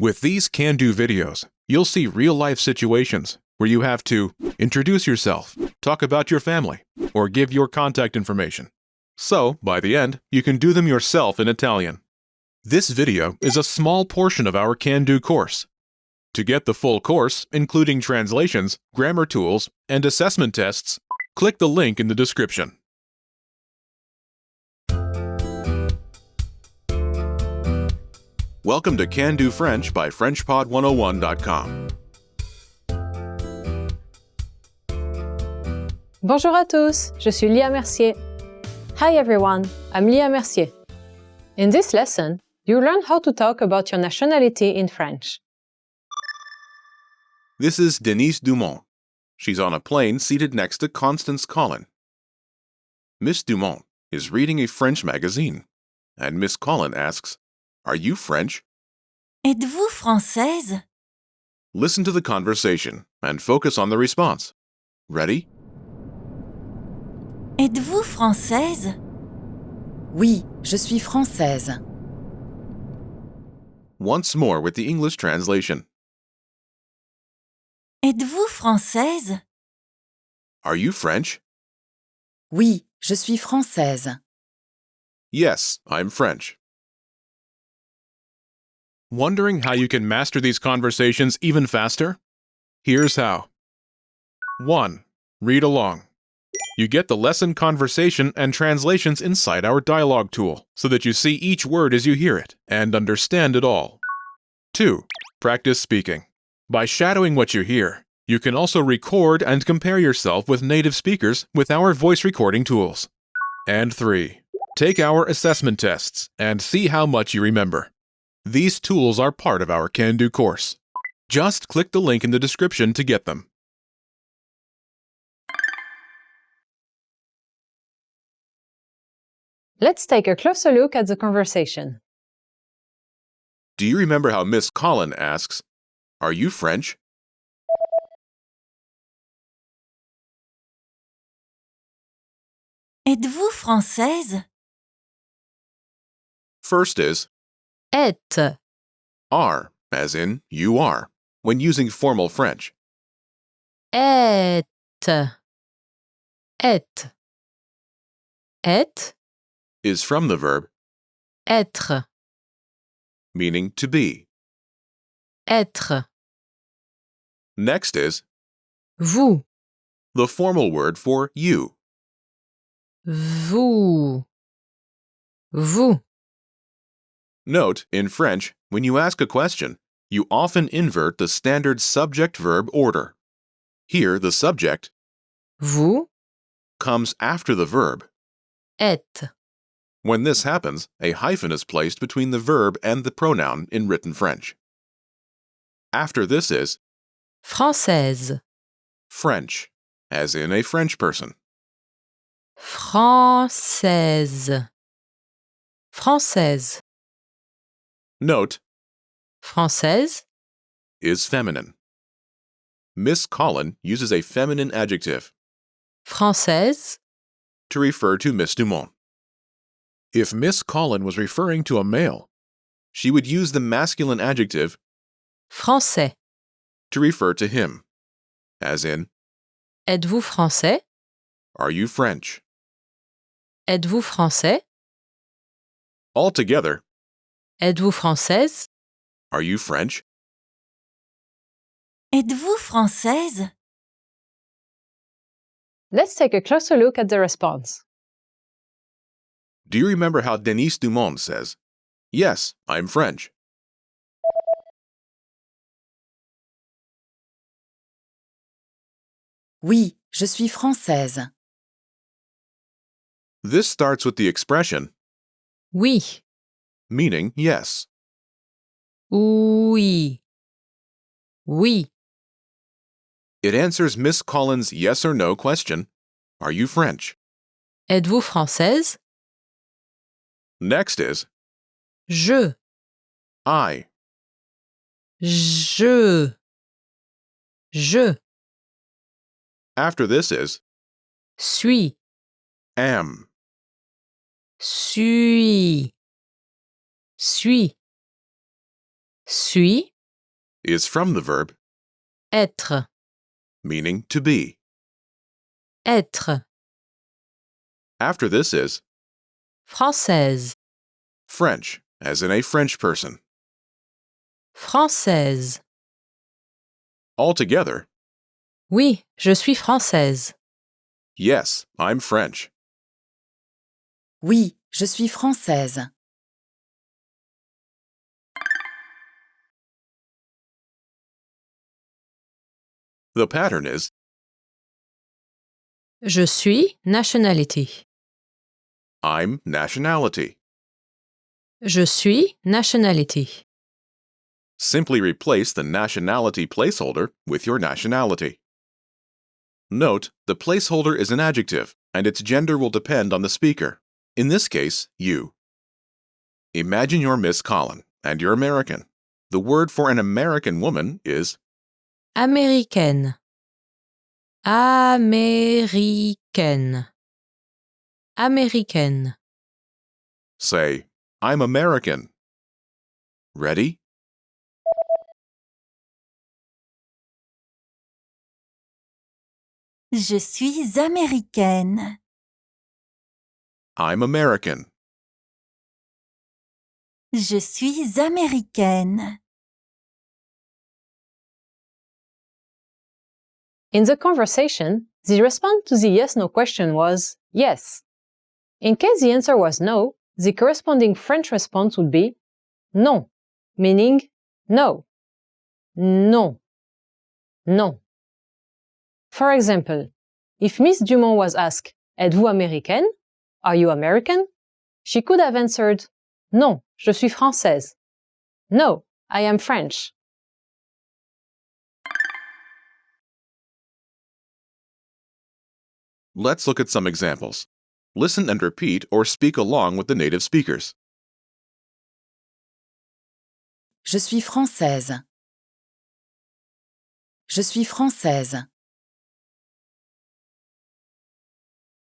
With these can-do videos, you'll see real-life situations where you have to introduce yourself, talk about your family, or give your contact information. So, by the end, you can do them yourself in Italian. This video is a small portion of our can-do course. To get the full course, including translations, grammar tools, and assessment tests, click the link in the description. Welcome to Can Do French by FrenchPod101.com. Bonjour à tous, je suis Lia Mercier. Hi everyone, I'm Lia Mercier. In this lesson, you learn how to talk about your nationality in French. This is Denise Dumont. She's on a plane seated next to Constance Collin. Miss Dumont is reading a French magazine, and Miss Collin asks, "Are you French?" Êtes-vous française? Listen to the conversation and focus on the response. Ready? Êtes-vous française? Oui, je suis française. Once more with the English translation. Êtes-vous française? Are you French? Oui, je suis française. Yes, I'm French. Wondering how you can master these conversations even faster? Here's how. 1. Read along. You get the lesson conversation and translations inside our dialogue tool so that you see each word as you hear it and understand it all. 2. Practice speaking. By shadowing what you hear, you can also record and compare yourself with native speakers with our voice recording tools. And 3. Take our assessment tests and see how much you remember. These tools are part of our Can Do course. Just click the link in the description to get them. Let's take a closer look at the conversation. Do you remember how Miss Collin asks, "Are you French?" Êtes-vous française? First is Être, are, as in you are, when using formal French. être, être. Être, Is from the verb être, meaning to be. être. Next is Vous, the formal word for you. vous, vous. Note, in French, when you ask a question, you often invert the standard subject-verb order. Here, the subject Vous, comes after the verb. êtes. When this happens, a hyphen is placed between the verb and the pronoun in written French. After this is Française, French, as in a French person. française, française. Note, Française, is feminine. Miss Collin uses a feminine adjective française, to refer to Miss Dumont. If Miss Collin was referring to a male, she would use the masculine adjective français. to refer to him, as in, Êtes-vous français? "Are you French?" Êtes-vous français? Altogether, Êtes-vous française? "Are you French?" Êtes-vous française? Let's take a closer look at the response. Do you remember how Denise Dumont says, "Yes, I'm French"? Oui, je suis française. This starts with the expression Oui, meaning yes. oui, oui. It answers Miss Collin's yes or no question, "Are you French?" Êtes-vous française? Next is Je, I. je. After this is Suis, am. suis, suis. Suis, is from the verb, être, meaning to be. être, After this is française, French, as in a French person. française. Altogether, Oui, je suis française. yes, I'm French. Oui, je suis française. The pattern is Je suis nationality. I'm nationality. Je suis nationality. Simply replace the nationality placeholder with your nationality. Note, the placeholder is an adjective, and its gender will depend on the speaker. In this case, you. Imagine you're Miss Collin, and you're American. The word for an American woman is Américaine. Américaine. Américaine. say, I'm American. Ready? Je suis américaine. I'm American. Je suis américaine. In the conversation, the response to the yes-no question was yes. In case the answer was no, the corresponding French response would be non, meaning no. Non. Non. For example, if Miss Dumont was asked, Êtes-vous américaine? Are you American? She could have answered, Non, je suis française. No, I am French. Let's look at some examples. Listen and repeat or speak along with the native speakers. Je suis française. Je suis française.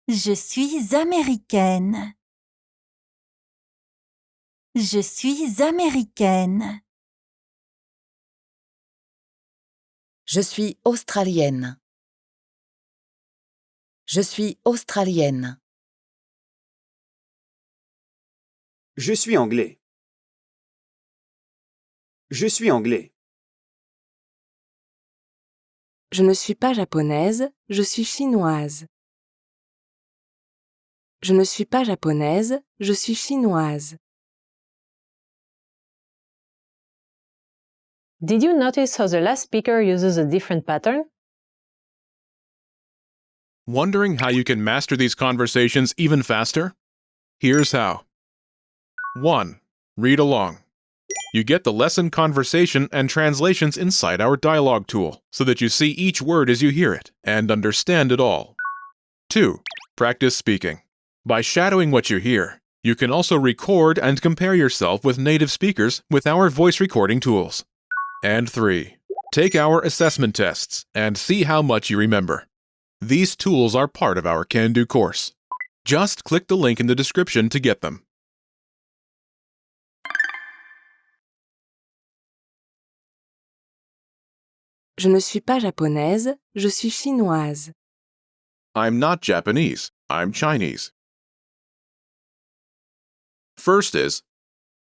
Je suis américaine. Je suis américaine. Je suis australienne. Je suis australienne. Je suis anglais. Je suis anglais. Je ne suis pas japonaise, je suis chinoise. Je ne suis pas japonaise, je suis chinoise. Did you notice how the last speaker uses a different pattern? Wondering how you can master these conversations even faster? Here's how. 1. Read along. You get the lesson conversation and translations inside our dialogue tool, so that you see each word as you hear it and understand it all. 2. Practice speaking. By shadowing what you hear, you can also record and compare yourself with native speakers with our voice recording tools. And 3. Take our assessment tests and see how much you remember. These tools are part of our Can-Do course. Just click the link in the description to get them. Je ne suis pas japonaise, je suis chinoise. I'm not Japanese, I'm Chinese. First is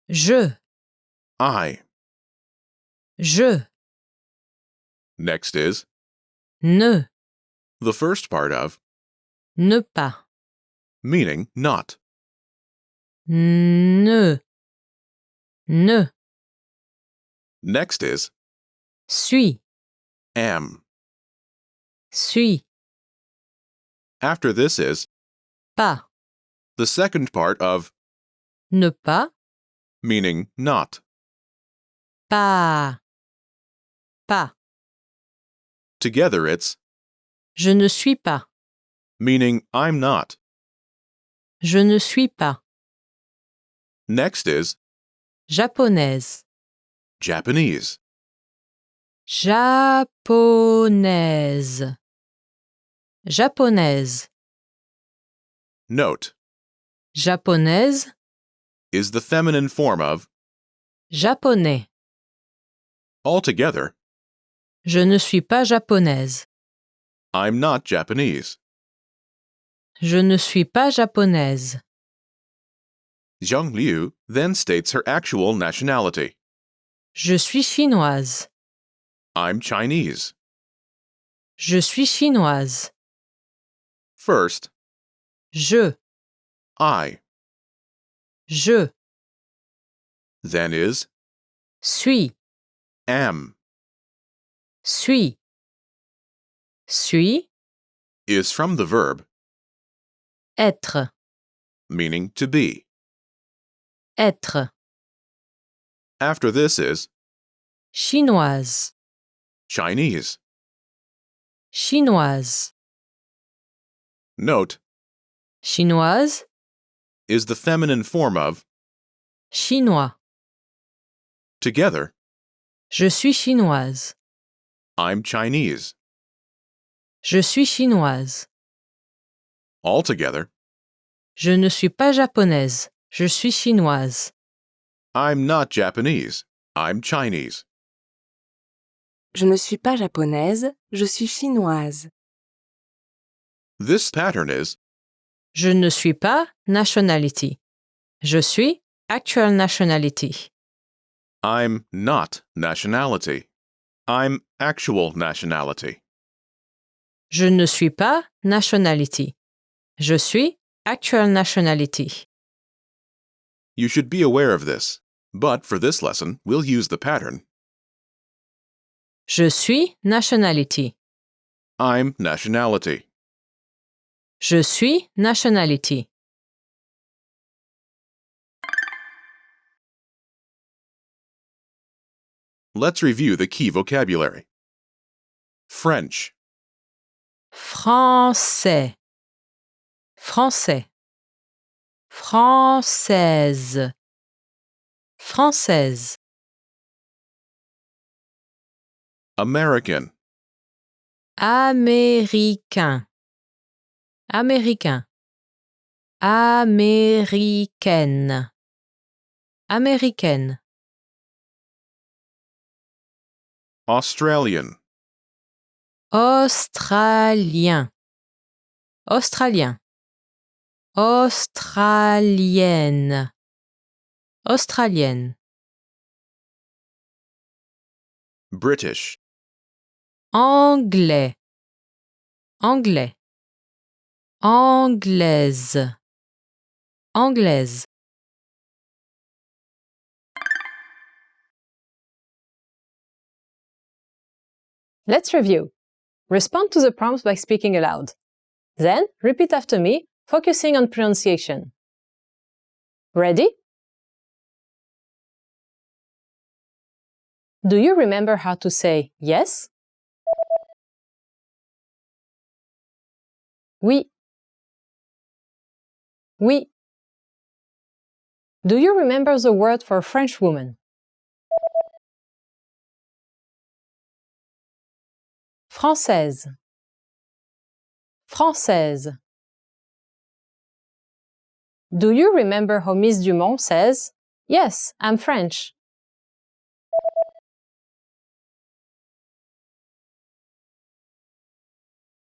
Je. I. Je. Next is Ne. the first part of, Ne pas. meaning not. Ne. Ne. Next is Suis. am. Suis. After this is Pas. the second part of, Ne pas. meaning not. Pas. Pas. Together it's, Je ne suis pas. meaning I'm not. Je ne suis pas. Next is Japonaise. Japanese. Japonaise. Japonaise. Note, Japonaise. is the feminine form of, Japonais. Altogether, Je ne suis pas japonaise. I'm not Japanese. Je ne suis pas japonaise. Zhang Liu then states her actual nationality. Je suis chinoise. I'm Chinese. Je suis chinoise. First, Je. Je. Then is Suis. am. Suis. Suis. Is from the verb, Être. meaning to be. Être. After this is Chinoise. Chinese. Chinoise. Note, Chinoise. is the feminine form of Chinois. together, Je suis chinoise. I'm Chinese. Je suis chinoise. Altogether, Je ne suis pas japonaise. Je suis chinoise. I'm not Japanese. I'm Chinese. Je ne suis pas japonaise, je suis chinoise. This pattern is Je ne suis pas nationality. Je suis actual nationality. I'm not nationality. I'm actual nationality. Je ne suis pas nationality. Je suis actual nationality. You should be aware of this, but for this lesson, we'll use the pattern. Je suis nationality. I'm nationality. Je suis nationality. Let's review the key vocabulary. French, Français. Français. Française. Française. American, Américain. Américain. Américaine. Américaine. Australian, Australien. Australien. Australienne. Australienne. British, Anglais. Anglais. Anglaise. Anglaise. Let's review. Respond to the prompts by speaking aloud. Then, repeat after me, focusing on pronunciation. Ready? Do you remember how to say yes? Oui. Oui. Do you remember the word for French woman? Française. Française. Do you remember how Miss Dumont says, "Yes, I'm French"?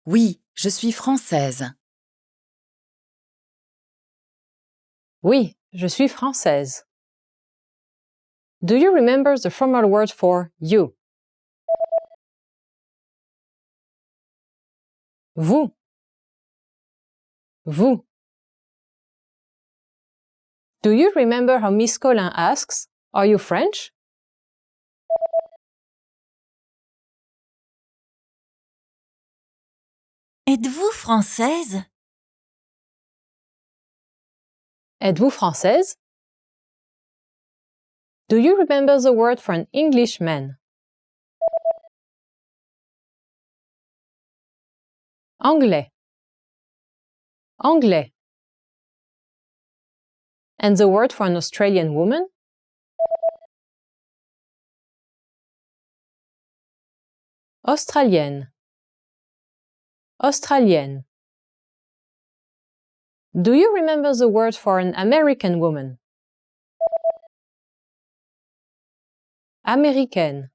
Oui, je suis française. Oui, je suis française. Do you remember the formal word for you? Vous. Vous. Do you remember how Miss Collin asks, "Are you French?" Êtes-vous française? Êtes-vous française? Do you remember the word for an Englishman? Anglais. Anglais. And the word for an Australian woman? Australienne. Australienne. Do you remember the word for an American woman? Américaine.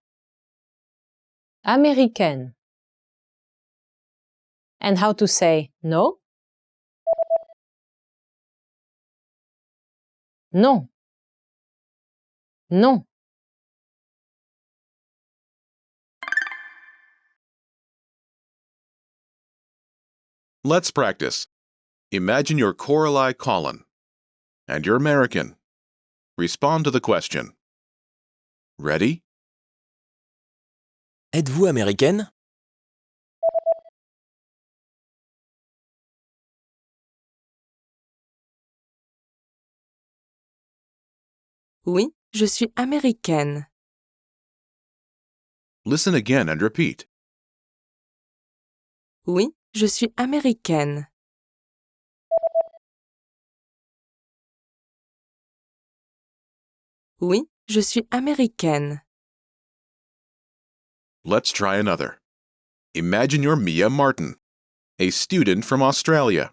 Américaine. And how to say no? Non. Non. Let's practice. Imagine you're Coralie Collin, and you're American. Respond to the question. Ready? Êtes-vous américaine? Oui, je suis américaine. Listen again and repeat. Oui, je suis américaine. Oui, je suis américaine. Let's try another. Imagine you're Mia Martin, a student from Australia.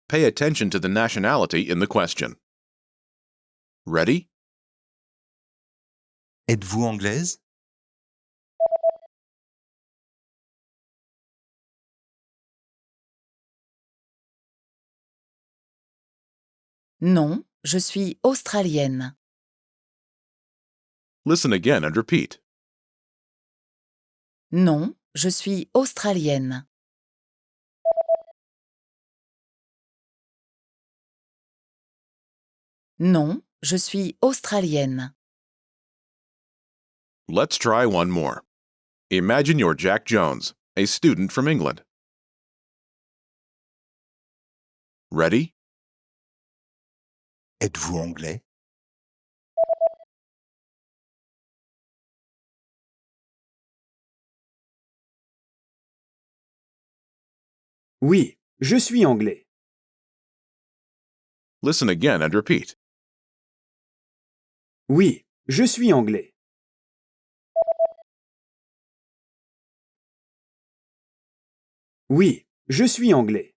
Pay attention to the nationality in the question. Ready? Êtes-vous anglaise? Non, je suis australienne. Listen again and repeat. Non, je suis australienne. Non, je suis australienne. Let's try one more. Imagine you're Jack Jones, a student from England. Ready? Êtes-vous anglais? Oui, je suis anglais. Listen again and repeat. Oui, je suis anglais. Oui, je suis anglais.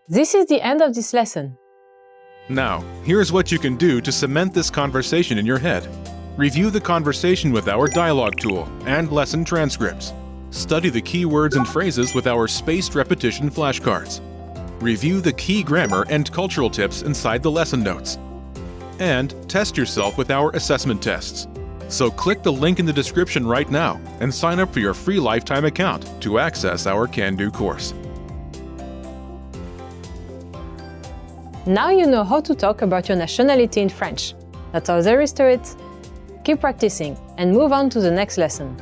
This is the end of this lesson. Now, here's what you can do to cement this conversation in your head. Review the conversation with our dialogue tool and lesson transcripts. Study the key words and phrases with our spaced repetition flashcards. Review the key grammar and cultural tips inside the lesson notes. And test yourself with our assessment tests. So click the link in the description right now and sign up for your free lifetime account to access our Can-Do course. Now you know how to talk about your nationality in French. That's all there is to it. Keep practicing and move on to the next lesson.